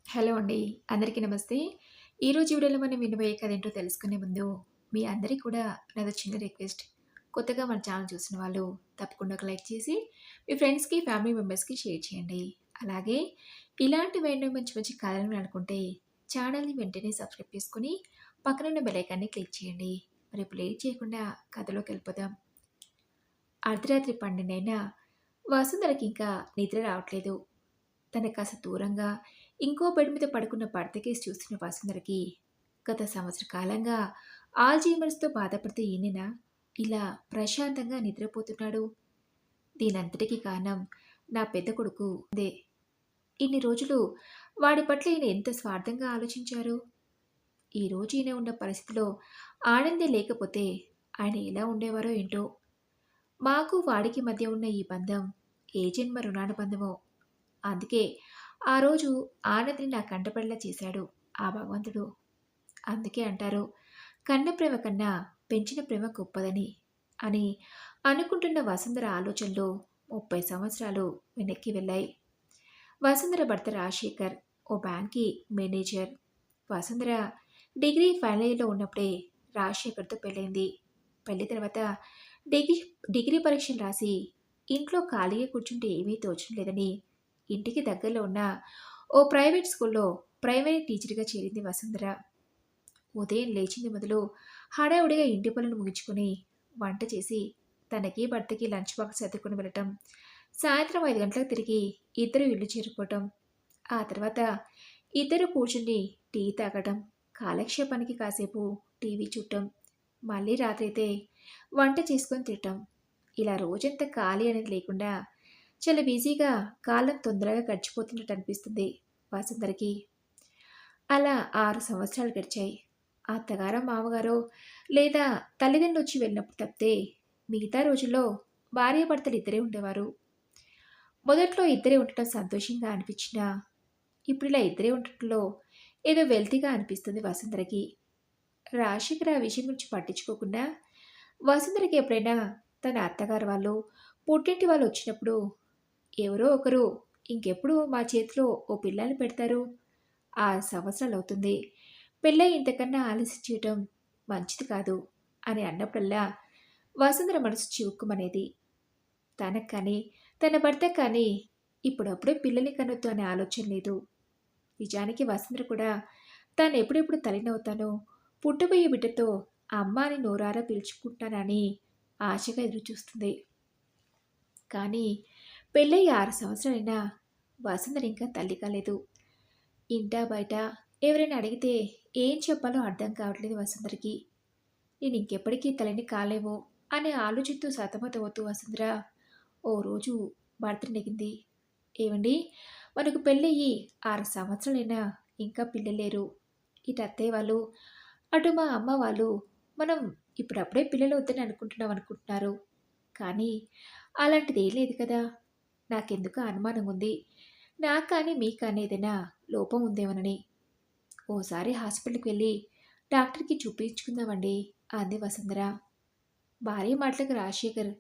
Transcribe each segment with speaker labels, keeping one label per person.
Speaker 1: Hello అండి. అందరికీ నమస్తే. ఈరోజు వీడియోలో మనం వినబోయే కథ ఏంటో తెలుసుకునే ముందు, మీ అందరికి కూడా నాదో చిన్న రిక్వెస్ట్. కొత్తగా మన ఛానల్ చూసిన వాళ్ళు తప్పకుండా ఒక లైక్ చేసి, మీ ఫ్రెండ్స్‌కి, ఫ్యామిలీ మెంబర్స్‌కి షేర్ చేయండి. అలాగే ఇలాంటి ఎన్నో మంచి మంచి కథలు అనుకుంటే ఛానల్‌ని వెంటనే సబ్స్క్రైబ్ చేసుకొని, పక్కనున్న బెల్ ఐకాన్‌ని క్లిక్ చేయండి. మరి ఇప్పుడు లేట్ చేయకుండా కథలోకెళ్ళిపోదాం. అర్ధరాత్రి 12 అయినా వసుంధరకి ఇంకా నిద్ర రావట్లేదు. తనకి కాస్త దూరంగా ఇంకో బెడ్ మీద పడుకున్న భర్త కేసి చూస్తున్న వసుంధరకి గత సంవత్సర కాలంగా ఆల్జీమర్స్‌తో బాధపడితే ఈయనేనా ఇలా ప్రశాంతంగా నిద్రపోతున్నాడు? దీనంతటికీ కారణం నా పెద్ద కొడుకు అదే. ఇన్ని రోజులు వాడి పట్ల ఈయన ఎంత స్వార్థంగా ఆలోచించారు. ఈరోజు ఈయన ఉన్న పరిస్థితిలో ఆనందే లేకపోతే ఆయన ఎలా ఉండేవారో ఏంటో. మాకు వాడికి మధ్య ఉన్న ఈ బంధం ఏ జన్మ రుణానుబంధమో. అందుకే ఆ రోజు ఆనతిని నా కంటపడేలా చేశాడు ఆ భగవంతుడు. అందుకే అంటారు, కన్న ప్రేమ కన్నా పెంచిన ప్రేమ గొప్పదని అని అనుకుంటున్న వసుంధర ఆలోచనలు 30 సంవత్సరాలు వెనక్కి వెళ్ళాయి. వసుంధర భర్త రాజశేఖర్ ఓ బ్యాంక్‌కి మేనేజర్. వసుంధర డిగ్రీ ఫైనల్ ఇయర్‌లో ఉన్నప్పుడే రాజశేఖర్‌తో పెళ్ళైంది. పెళ్లి తర్వాత డిగ్రీ డిగ్రీ పరీక్షలు రాసి ఇంట్లో ఖాళీగా కూర్చుంటే ఏమీ తోచడం లేదని ఇంటికి దగ్గరలో ఉన్న ఓ ప్రైవేట్ స్కూల్లో ప్రైమరీ టీచర్‌గా చేరింది వసుంధర. ఉదయం లేచింది మొదలు హడావుడిగా ఇంటి పనులు ముగించుకొని వంట చేసి తనకి, భర్తకి లంచ్ బాక్స్ సర్దుకొని వెళ్ళటం. సాయంత్రం 5 గంటలకు తిరిగి ఇద్దరు ఇల్లు చేరుకోవటం. ఆ తర్వాత ఇద్దరు కూర్చుని టీ తాగటం, కాలక్షేపానికి కాసేపు టీవీ చూడటం. మళ్ళీ రాత్రైతే వంట చేసుకొని తినటం. ఇలా రోజంతా ఖాళీ అనేది లేకుండా చాలా బిజీగా కాలం తొందరగా గడిచిపోతున్నట్టు అనిపిస్తుంది వసుంధరకి. అలా 6 సంవత్సరాలు గడిచాయి. అత్తగారో, మామగారో లేదా తల్లిదండ్రులు వచ్చి వెళ్ళినప్పుడు తప్పితే మిగతా రోజుల్లో భార్యాభర్తలు ఇద్దరే ఉండేవారు. మొదట్లో ఇద్దరే ఉండటం సంతోషంగా అనిపించినా ఇప్పుడు ఇలా ఇద్దరే ఉండటంలో ఏదో వెల్తీగా అనిపిస్తుంది వసుంధరకి. రాజశేఖర్ ఆ విషయం గురించి పట్టించుకోకుండా వసుంధరకి ఎప్పుడైనా తన అత్తగారు వాళ్ళు, పుట్టింటి వాళ్ళు వచ్చినప్పుడు ఎవరో ఒకరు ఇంకెప్పుడు మా చేతిలో ఓ పిల్లని పెడతారు? 6 సంవత్సరాలవుతుంది. పెళ్ళై ఇంతకన్నా ఆలస్యం చేయటం మంచిది కాదు అని అన్నప్పుడల్లా వసుంధర మనసు చివుక్కుమనేది. తనకు కానీ, తన భర్తకు కానీ ఇప్పుడప్పుడే పిల్లల్ని కనొద్దు అనే ఆలోచన లేదు. నిజానికి వసుంధర కూడా తాను ఎప్పుడెప్పుడు తల్లినవుతానో, పుట్టబోయే బిడ్డతో అమ్మ అని నోరారా పిలుచుకుంటానని ఆశగా ఎదురుచూస్తుంది. కానీ పెళ్ళయి 6 సంవత్సరాలైనా వసుంధర ఇంకా తల్లి కాలేదు. ఇంటా బయట ఎవరైనా అడిగితే ఏం చెప్పాలో అర్థం కావట్లేదు వసుంధరకి. నేను ఇంకెప్పటికీ తల్లిని కాలేమో అనే ఆలోచనతో సతమతమవుతూ వసుంధర ఓ రోజు భర్తను నెగింది. ఏవండి, మనకు పెళ్ళయ్యి 6 సంవత్సరాలైనా ఇంకా పిల్లలేరు. ఇటు అత్తయ్య వాళ్ళు, అటు మా అమ్మ వాళ్ళు మనం ఇప్పుడప్పుడే పిల్లలు వద్దని అనుకుంటున్నారు. కానీ అలాంటిదేం లేదు కదా! నాకెందుకో అనుమానంగా ఉంది. నాకు కానీ, మీకు కానీ ఏదైనా లోపం ఉందేమోనని. ఓసారి హాస్పిటల్‌కి వెళ్ళి డాక్టర్‌కి చూపించుకుందామండి అంది వసుంధర. భార్య మాటలకు రాజశేఖర్,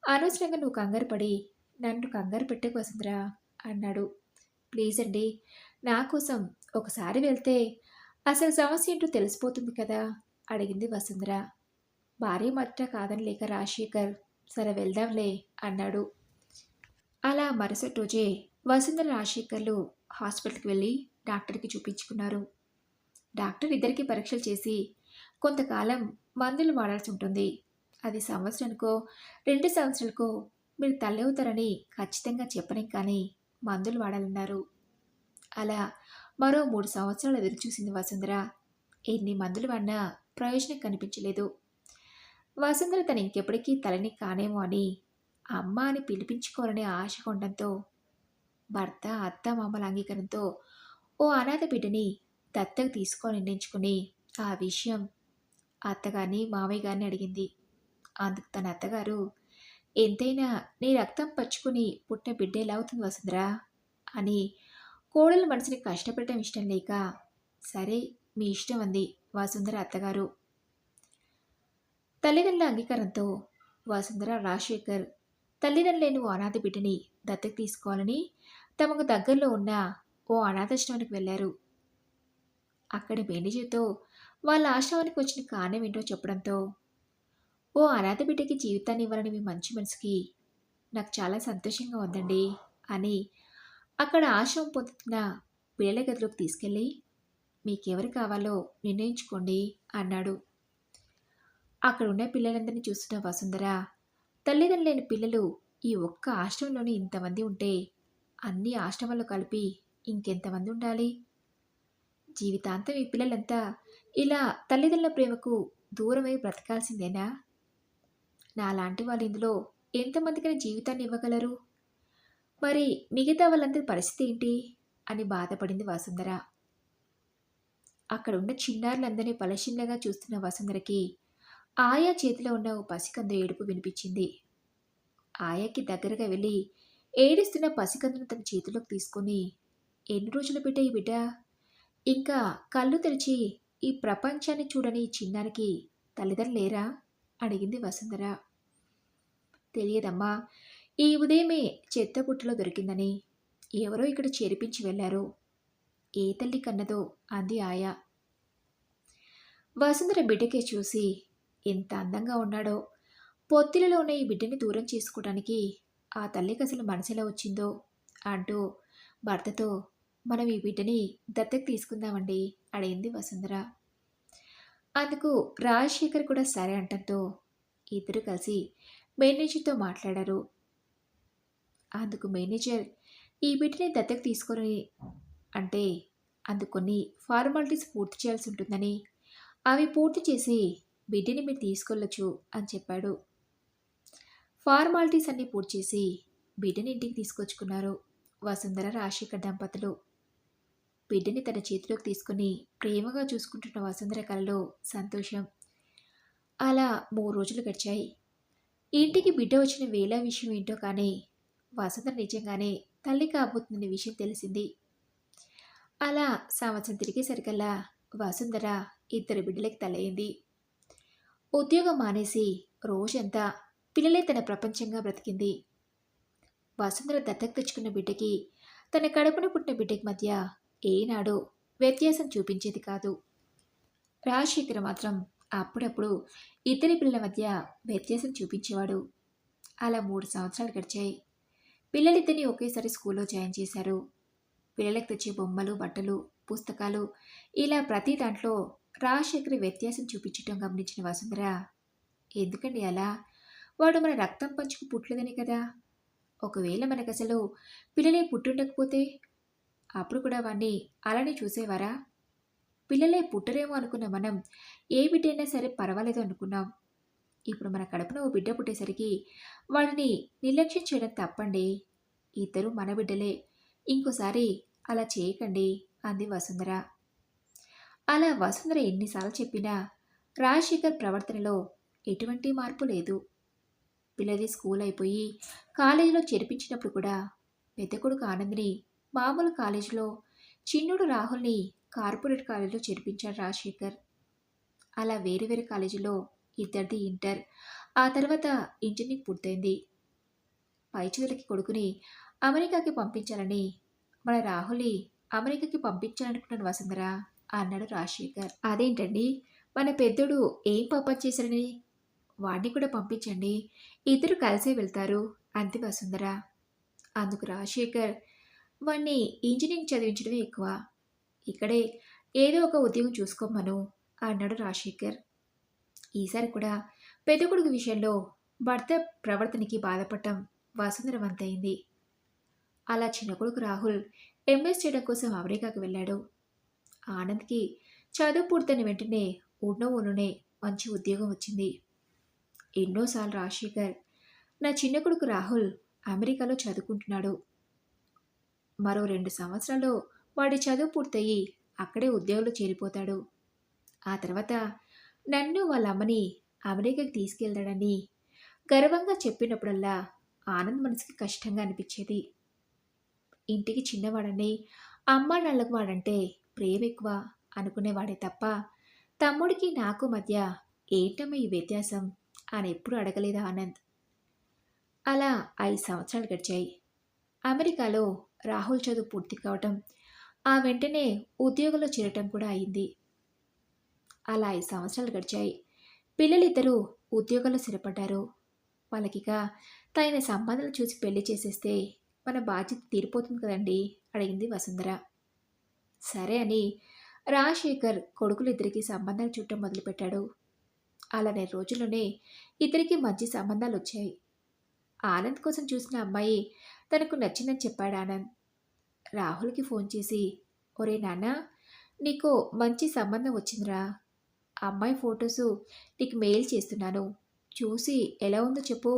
Speaker 1: అనవసరంగా నువ్వు కంగారు పడి నన్ను కంగారు పెట్టకు వసుంధర అన్నాడు. ప్లీజ్ అండి, నా కోసం ఒకసారి వెళ్తే అసలు సమస్య ఏంటో తెలిసిపోతుంది కదా అడిగింది వసుంధర. భార్య మాట కాదనలేక రాజశేఖర్, సరే వెళ్దాంలే అన్నాడు. అలా మరుసటి రోజే వసుంధర రాజశేఖర్లు హాస్పిటల్కి వెళ్ళి డాక్టర్కి చూపించుకున్నారు. డాక్టర్ ఇద్దరికి పరీక్షలు చేసి కొంతకాలం మందులు వాడాల్సి ఉంటుంది. అది సంవత్సరానికో 2 సంవత్సరాలకో మీరు తల్లి అవుతారని ఖచ్చితంగా చెప్పలేం, కానీ మందులు వాడాలన్నారు. అలా మరో 3 సంవత్సరాలు ఎదురుచూసింది వసుంధర. ఎన్ని మందులు వాడినా ప్రయోజనం కనిపించలేదు. వసుంధర తను ఇంకెప్పటికీ తల్లిని కానేమో అని అమ్మ అని పిలిపించుకోవాలనే ఆశ ఉండడంతో భర్త, అత్త, మామల అంగీకారంతో ఓ అనాథ బిడ్డని దత్తత తీసుకోవాలని నిర్ణయించుకుని ఆ విషయం అత్తగారిని, మావయ్య గారిని అడిగింది. అందుకు తన అత్తగారు, ఎంతైనా నీ రక్తం పచ్చుకుని పుట్టిన బిడ్డ ఎలా అవుతుంది వసుంధరా అని కోడల మనసుని కష్టపెట్టడం ఇష్టం లేక, సరే మీ ఇష్టం అంది వసుంధర అత్తగారు. తల్లిదండ్రుల అంగీకారంతో వసుంధర, రాజశేఖర్ తల్లిదండ్రులేని ఓ అనాథ బిడ్డని దత్తత తీసుకోవాలని తమకు దగ్గరలో ఉన్న ఓ అనాథాశ్రమానికి వెళ్లారు. అక్కడి మేనేజర్‌తో వాళ్ళ ఆశ్రమానికి వచ్చిన కారణం ఏంటో చెప్పడంతో, "ఓ అనాథ బిడ్డకి జీవితాన్ని ఇవ్వాలని మీ మంచి మనసుకి నాకు చాలా సంతోషంగా ఉందండి" అని అక్కడ ఆశ్రమం పొందుతున్న పిల్లల గదిలోకి తీసుకెళ్ళి, "మీకెవరు కావాలో నిర్ణయించుకోండి" అన్నాడు. అక్కడున్న పిల్లలందరినీ చూస్తున్న వసుంధర, తల్లిదండ్రులు లేని పిల్లలు ఈ ఒక్క ఆశ్రమంలోనే ఇంతమంది ఉంటే, అన్ని ఆశ్రమాల్లో కలిపి ఇంకెంతమంది ఉండాలి? జీవితాంతం ఈ పిల్లలంతా ఇలా తల్లిదండ్రుల ప్రేమకు దూరమై బ్రతకాల్సిందేనా? నాలాంటి వాళ్ళు ఇందులో ఎంతమందికైనా జీవితాన్ని ఇవ్వగలరు? మరి మిగతా వాళ్ళందరి పరిస్థితి ఏంటి? అని బాధపడింది వసుంధర. అక్కడున్న చిన్నారులందరినీ పలశింలగా చూస్తున్న వసుంధరకి ఆయా చేతిలో ఉన్న ఓ పసికందు ఏడుపు వినిపించింది. ఆయాకి దగ్గరగా వెళ్ళి ఏడుస్తున్న పసికందును తన చేతిలోకి తీసుకొని, "ఎన్ని రోజులు బిడ్డ ఈ బిడ్డ? ఇంకా కళ్ళు తెరిచి ఈ ప్రపంచాన్ని చూడని ఈ చిన్నారికి తల్లిదండ్రులు లేరా?" అడిగింది వసుంధర. "తెలియదమ్మా. ఈ ఉదయమే చెత్తబుట్టలో దొరికిందని ఎవరో ఇక్కడ చేర్పించి వెళ్లారు. ఏ తల్లి కన్నదో" అంది ఆయా. వసుంధర బిడ్డకే చూసి, ఎంత అందంగా ఉన్నాడో, పొత్తిలిలో ఉన్న ఈ బిడ్డని దూరం చేసుకోవడానికి ఆ తల్లికి అసలు మనసెలా వచ్చిందో అంటూ భర్తతో, "మనం ఈ బిడ్డని దత్తత తీసుకుందామండి" అడిగింది వసుంధర. అందుకు రాజశేఖర్ కూడా సరే అంటంతో ఇద్దరు కలిసి మేనేజర్తో మాట్లాడారు. అందుకు మేనేజర్, "ఈ బిడ్డని దత్తత తీసుకొని అంటే అందుకు కొన్ని ఫార్మాలిటీస్ పూర్తి చేయాల్సి ఉంటుందని, అవి పూర్తి చేసి బిడ్డని మీరు తీసుకెళ్ళొచ్చు" అని చెప్పాడు. ఫార్మాలిటీస్ అన్నీ పూర్తి చేసి బిడ్డని ఇంటికి తీసుకొచ్చుకున్నారు వసుంధర, రాజశేఖర్ దంపతులు. బిడ్డని తన చేతిలోకి తీసుకుని ప్రేమగా చూసుకుంటున్న వసుంధర కలలో సంతోషం. అలా 3 రోజులు గడిచాయి. ఇంటికి బిడ్డ వచ్చిన వేళ విషయం ఏంటో కానీ వసుంధర నిజంగానే తల్లి కాబోతుందనే విషయం తెలిసింది. అలా సంవత్సరం తిరిగేసరికల్లా వసుంధర 2 బిడ్డలకి తల్లయింది. ఉద్యోగం మానేసి రోజంతా పిల్లలే తన ప్రపంచంగా బ్రతికింది. వసుంధర దత్తత తెచ్చుకున్న బిడ్డకి, తన కడుపున పుట్టిన బిడ్డకి మధ్య ఏనాడూ వ్యత్యాసం చూపించేది కాదు. రాజశేఖర్ మాత్రం అప్పుడప్పుడు ఇద్దరి పిల్లల మధ్య వ్యత్యాసం చూపించేవాడు. అలా 3 సంవత్సరాలు గడిచాయి. పిల్లలిద్దరినీ ఒకేసారి స్కూల్లో జాయిన్ చేశారు. పిల్లలకు తెచ్చే బొమ్మలు, బట్టలు, పుస్తకాలు ఇలా ప్రతి దాంట్లో రాజశేఖర్ వ్యత్యాసం చూపించటం గమనించిన వసుంధర, "ఎందుకండి అలా? వాడు మన రక్తం పంచుకు పుట్టలేదని కదా! ఒకవేళ మనకసలు పిల్లలే పుట్టుండకపోతే అప్పుడు కూడా వాణ్ణి అలానే చూసేవారా? పిల్లలే పుట్టరేమో అనుకున్న మనం ఏ బిడ్డైనా సరే పర్వాలేదు అనుకున్నాం. ఇప్పుడు మన కడుపున ఓ బిడ్డ పుట్టేసరికి వాడిని నిర్లక్ష్యం చేయడం తప్పండి. ఇద్దరు మన బిడ్డలే. ఇంకోసారి అలా చేయకండి" అంది వసుంధర. అలా వసుంధర ఎన్నిసార్లు చెప్పినా రాజశేఖర్ ప్రవర్తనలో ఎటువంటి మార్పు లేదు. పిల్లది స్కూల్ అయిపోయి కాలేజీలో చేర్పించినప్పుడు కూడా పెద్ద కొడుకు ఆనంద్ని మామూలు కాలేజీలో, చిన్నుడు రాహుల్ని కార్పొరేట్ కాలేజీలో చేర్పించాడు రాజశేఖర్. అలా వేరే వేరే కాలేజీలో ఇద్దరిది ఇంటర్, ఆ తర్వాత ఇంజనీరింగ్ పూర్తయింది. పై చదువులకి కొడుకుని అమెరికాకి పంపించాలని, మన రాహుల్ని అమెరికాకి పంపించాలనుకున్నాను వసుంధర అన్నాడు రాజశేఖర్. "అదేంటండి, మన పెద్దోడు ఏం పాపం చేశాడని? వాడిని కూడా పంపించండి. ఇద్దరు కలిసే వెళ్తారు" అంది వసుంధర. అందుకు రాజశేఖర్, "వాణ్ణి ఇంజనీరింగ్ చదివించడమే ఎక్కువ. ఇక్కడే ఏదో ఒక ఉద్యోగం చూసుకోమను" అన్నాడు రాజశేఖర్. ఈసారి కూడా పెద్ద కొడుకు విషయంలో భర్త ప్రవర్తనకి బాధపడటం వసుంధర వంతయింది. అలా చిన్న కొడుకు రాహుల్ ఎంఎస్ చేయడం కోసం అమెరికాకు వెళ్ళాడు. ఆనంద్కి చదువు పూర్తయిన వెంటనే ఉన్న ఊళ్ళోనే మంచి ఉద్యోగం వచ్చింది. ఎన్నోసార్లు రాజశేఖర్, "నా చిన్న కొడుకు రాహుల్ అమెరికాలో చదువుకుంటున్నాడు. మరో 2 సంవత్సరాల్లో వాడి చదువు పూర్తయి అక్కడే ఉద్యోగంలో చేరిపోతాడు. ఆ తర్వాత నన్ను వాళ్ళ అమ్మని అమెరికాకి తీసుకెళ్తాడని" గర్వంగా చెప్పినప్పుడల్లా ఆనంద్ మనసుకి కష్టంగా అనిపించేది. ఇంటికి చిన్నవాడని, అమ్మా నాన్నలకు వాడంటే ప్రేమ ఎక్కువ అనుకునేవాడే తప్ప తమ్ముడికి నాకు మధ్య ఏంటమ్మా ఈ వ్యత్యాసం అని ఎప్పుడు అడగలేదు ఆనంద్. అలా 5 సంవత్సరాలు గడిచాయి. అమెరికాలో రాహుల్ చదువు పూర్తి కావటం, ఆ వెంటనే ఉద్యోగంలో చేరటం కూడా అయింది. అలా 5 సంవత్సరాలు గడిచాయి. పిల్లలిద్దరూ ఉద్యోగాల్లో స్థిరపడ్డారు. వాళ్ళకిక తగిన సంబంధాలు చూసి పెళ్లి చేసేస్తే మన బాధ్యత తీరిపోతుంది కదండీ! అడిగింది వసుంధర. సరే అని రాజశేఖర్ కొడుకులిద్దరికీ సంబంధాలు చూడటం మొదలుపెట్టాడు. అలా నెల రోజుల్లోనే ఇద్దరికీ మంచి సంబంధాలొచ్చాయి. ఆనంద్ కోసం చూసిన అమ్మాయి తనకు నచ్చిందని చెప్పాడు ఆనంద్. రాహుల్‌కి ఫోన్ చేసి, "ఒరేయ్ నాన్నా! నీకో మంచి సంబంధం వచ్చిందిరా. ఆ అమ్మాయి ఫోటోసు నీకు మెయిల్ చేస్తున్నాను. చూసి ఎలా ఉందో చెప్పు.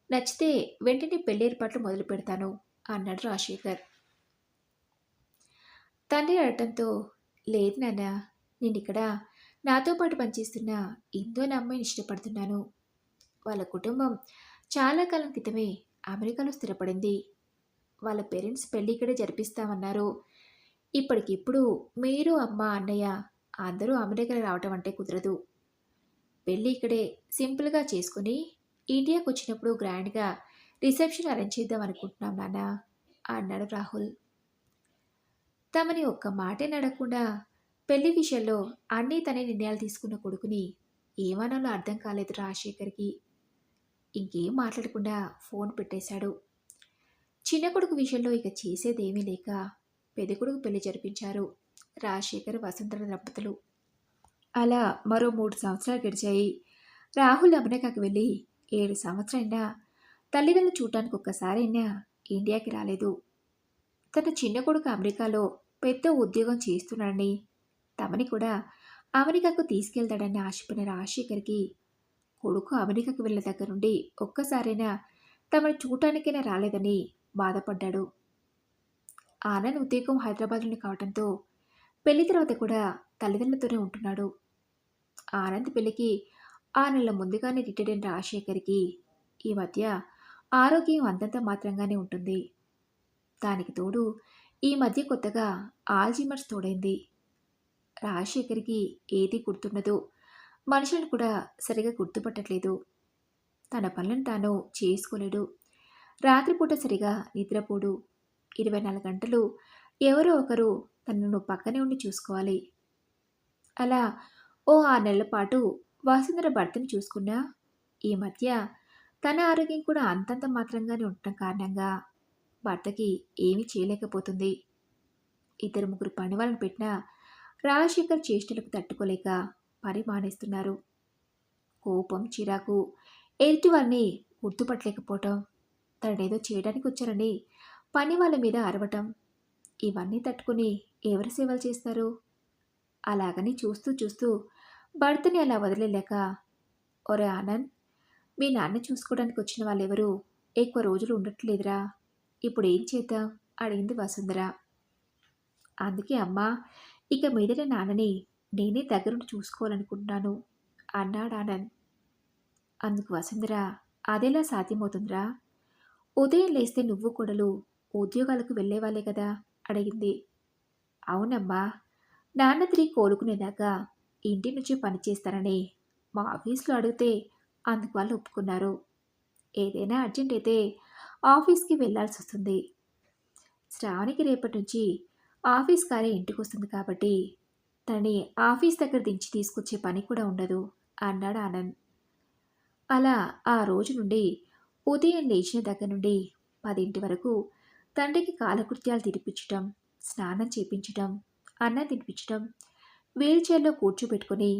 Speaker 1: నచ్చితే వెంటనే పెళ్లి ఏర్పాట్లు మొదలుపెడతాను" అన్నాడు రాజశేఖర్. తండ్రి అడగటంతో, "లేదు నాన్నా! నేనిక్కడ నాతో పాటు పనిచేస్తున్న ఇందు అనే అమ్మాయిని ఇష్టపడుతున్నాను. వాళ్ళ కుటుంబం చాలా కాలం క్రితమే అమెరికాలో స్థిరపడింది. వాళ్ళ పేరెంట్స్ పెళ్లి ఇక్కడే జరిపిస్తామన్నారు. ఇప్పటికిప్పుడు మీరు, అమ్మ, అన్నయ్య అందరూ అమెరికా రావటం అంటే కుదరదు. పెళ్లి ఇక్కడే సింపుల్‌గా చేసుకొని ఇండియాకొచ్చినప్పుడు గ్రాండ్‌గా రిసెప్షన్ అరేంజ్ చేద్దాం అనుకుంటున్నాం నాన్న" అన్నాడు రాహుల్. తమని ఒక్క మాటేనడగకుండా పెళ్లి విషయంలో అన్నీ తనే నిర్ణయాలు తీసుకున్న కొడుకుని ఏమనాలో అర్థం కాలేదు రాజశేఖర్‌కి. ఇంకేం మాట్లాడకుండా ఫోన్ పెట్టేశాడు. చిన్న కొడుకు విషయంలో ఇక చేసేదేమీ లేక పెద్ద కొడుకు పెళ్లి జరిపించారు రాజశేఖర్, వసుంధర దంపతులు. అలా మరో 3 సంవత్సరాలు గడిచాయి. రాహుల్ అమెరికాకి వెళ్ళి 7 సంవత్సరాలైనా తల్లిదండ్రులు చూడటానికి ఒక్కసారైనా ఇండియాకి రాలేదు. తన చిన్న కొడుకు అమెరికాలో పెద్ద ఉద్యోగం చేస్తున్నాడని, తమని కూడా అమెరికాకు తీసుకెళ్తాడని ఆశపడిన రాజశేఖర్‌కి కొడుకు అమెరికాకు వెళ్ళిన దగ్గర నుండి ఒక్కసారైనా తమని చూడటానికైనా రాలేదని బాధపడ్డాడు. ఆనంద్ ఉద్యోగం హైదరాబాద్‌లోనే కావడంతో పెళ్లి తర్వాత కూడా తల్లిదండ్రులతోనే ఉంటున్నాడు. ఆనంద్ పెళ్లికి 6 నెలల ముందుగానే రిటైర్ అయిన రాజశేఖర్‌కి ఈ మధ్య ఆరోగ్యం అంతంత మాత్రంగానే ఉంటుంది. దానికి తోడు ఈ మధ్య కొత్తగా ఆల్జీమర్స్ తోడైంది. రాజశేఖర్‌కి ఏది గుర్తుండదు. మనుషులను కూడా సరిగా గుర్తుపట్టట్లేదు. తన పనులను తాను చేసుకోలేడు. రాత్రిపూట సరిగా నిద్రపోడు. 24 గంటలు ఎవరో ఒకరు తనను పక్కనే ఉండి చూసుకోవాలి. అలా ఓ 6 నెలల పాటు వసుంధర భర్తను చూసుకున్నా, ఈ మధ్య తన ఆరోగ్యం కూడా అంతంత మాత్రంగానే ఉండటం కారణంగా భర్తకి ఏమీ చేయలేకపోతుంది. ఇద్దరు ముగ్గురు పనివాళ్ళని పెట్టినా రాజశేఖర్ చేష్టలకు తట్టుకోలేక పని మానేస్తున్నారు. కోపం, చిరాకు, ఎదుటి వారిని గుర్తుపట్టలేకపోవటం, తననేదో చేయడానికి వచ్చారని పని వాళ్ళ మీద అరవటం, ఇవన్నీ తట్టుకుని ఎవరి సేవలు చేస్తారు? అలాగని చూస్తూ చూస్తూ భర్తని అలా వదిలేలేక, "ఒరే ఆనంద్! మీ నాన్న చూసుకోవడానికి వచ్చిన వాళ్ళెవరూ ఎక్కువ రోజులు ఉండట్లేదురా. ఇప్పుడు ఏం చేద్దాం?" అడిగింది వసుంధర. "అందుకే అమ్మా, ఇక మీదట నాన్నని నేనే దగ్గరుండి చూసుకోవాలనుకుంటున్నాను" అన్నాడు ఆనంద్. అందుకు వసుంధర, "అదెలా సాధ్యమవుతుందిరా? ఉదయం లేస్తే నువ్వు కోడలు ఉద్యోగాలకు వెళ్ళేవాళ్ళే కదా" అడిగింది. "అవునమ్మా, నాన్న తిరిగి కోలుకునేదాకా ఇంటి నుంచి పనిచేస్తానని మా ఆఫీస్‌లో అడిగితే అందుకు వాళ్ళు ఒప్పుకున్నారు. ఏదైనా అర్జెంట్ అయితే ఆఫీస్‌కి వెళ్ళాల్సొస్తుంది. శ్రావణికి రేపటి నుంచి ఆఫీస్ కారే ఇంటికొస్తుంది కాబట్టి తనని ఆఫీస్ దగ్గర దించి తీసుకొచ్చే పని కూడా ఉండదు" అన్నాడు ఆనంద్. అలా ఆ రోజు నుండి ఉదయం లేచిన దగ్గర నుండి 10 వరకు తండ్రికి కాలకృత్యాలు తీర్పించటం, స్నానం చేపించటం, అన్నం తినిపించటం, వీల్‌చైర్‌లో కూర్చోబెట్టుకొని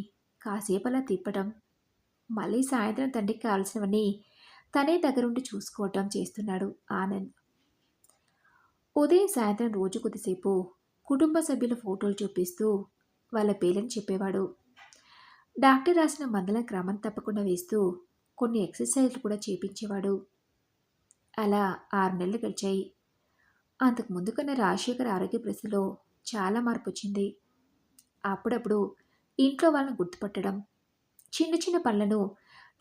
Speaker 1: కాసేపలా తిప్పటం, మళ్ళీ సాయంత్రం తండ్రికి కావాల్సినవన్నీ తనే దగ్గరుండి చూసుకోవటం చేస్తున్నాడు ఆనంద్. ఉదయం, సాయంత్రం రోజు కొద్దిసేపు కుటుంబ సభ్యుల ఫోటోలు చూపిస్తూ వాళ్ళ పేర్లను చెప్పేవాడు. డాక్టర్ రాసిన మందులను క్రమం తప్పకుండా వేస్తూ కొన్ని ఎక్సర్సైజ్లు కూడా చేపించేవాడు. అలా 6 నెలలు గడిచాయి. అంతకు ముందు కన్నా రాజశేఖర్ ఆరోగ్య పరిస్థితిలో చాలా మార్పొచ్చింది. అప్పుడప్పుడు ఇంట్లో వాళ్ళని గుర్తుపట్టడం, చిన్న చిన్న పనులను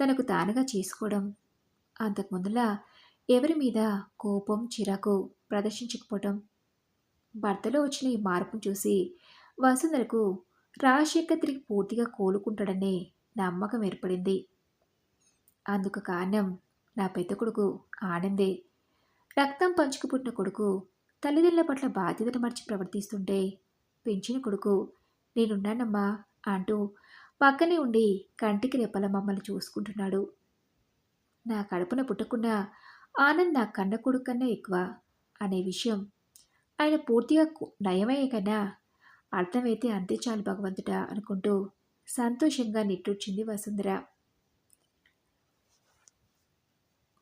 Speaker 1: తనకు తానుగా చేసుకోవడం, అంతకు ముందులా ఎవరి మీద కోపం, చిరాకు ప్రదర్శించకపోవటం. భర్తలో వచ్చిన ఈ మార్పును చూసి వసుంధరకు రాజశేఖర్ తిరిగి పూర్తిగా కోలుకుంటాడనే నమ్మకం ఏర్పడింది. అందుకు కారణం నా పెద్ద కొడుకు ఆనందే. రక్తం పంచుకు పుట్టిన కొడుకు తల్లిదండ్రుల పట్ల బాధ్యతను మర్చి ప్రవర్తిస్తుంటే పెంచిన కొడుకు నేనున్నానమ్మా అంటూ పక్కనే ఉండి కంటికి రెప్పల మమ్మల్ని చూసుకుంటున్నాడు. నా కడుపున పుట్టకున్న ఆనంద్ నా కన్న కొడుకు కన్నా ఎక్కువ అనే విషయం ఆయన పూర్తిగా నయమయ్యే కన్నా అర్థమైతే అంతే చాలు భగవంతుడా అనుకుంటూ సంతోషంగా నిట్టూర్చింది వసుంధర.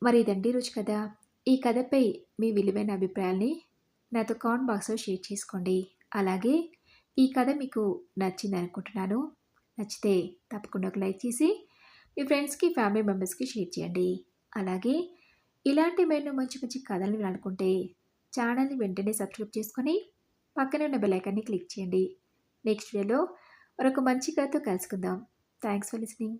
Speaker 1: మరి ఇదండి రోజు కథ. ఈ కథపై మీ విలువైన అభిప్రాయాల్ని నాతో కామెంట్ బాక్స్లో షేర్ చేసుకోండి. అలాగే ఈ కథ మీకు నచ్చింది అనుకుంటున్నాను. నచ్చితే తప్పకుండా ఒక లైక్ చేసి మీ ఫ్రెండ్స్కి ఫ్యామిలీ మెంబర్స్కి షేర్ చేయండి. అలాగే ఇలాంటి మరెన్నో మంచి మంచి కథలు వినాలనుకుంటే ఛానల్ని వెంటనే సబ్స్క్రైబ్ చేసుకొని పక్కనే ఉన్న బెల్ ఐకాన్ని క్లిక్ చేయండి. నెక్స్ట్ వీడియోలో మరొక మంచి కథతో కలుసుకుందాం. Thanks for listening.